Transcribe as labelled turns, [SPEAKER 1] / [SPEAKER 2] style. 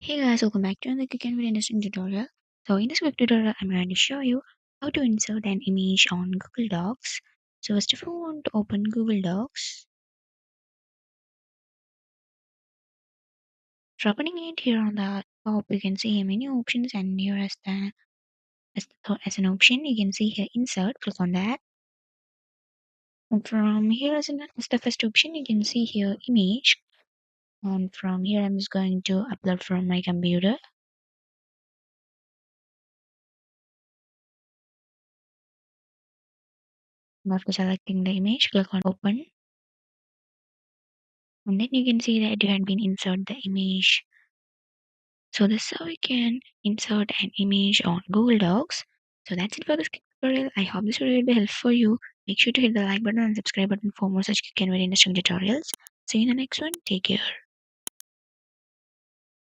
[SPEAKER 1] Hey guys, welcome back to another quick and very interesting tutorial. So in this quick tutorial, I'm going to show you how to insert an image on Google Docs. So first of all, I want to open Google Docs. So opening it here on the top, you can see here many options, and here as an option, you can see here insert. Click on that. And from here as the first option, you can see here image. And from here, I'm just going to upload from my computer. After selecting the image, click on open. And then you can see that you had been insert the image. So this is how we can insert an image on Google Docs. So that's it for this tutorial. I hope this video will be helpful for you. Make sure to hit the like button and subscribe button for more such quick and very interesting tutorials. See you in the next one. Take care.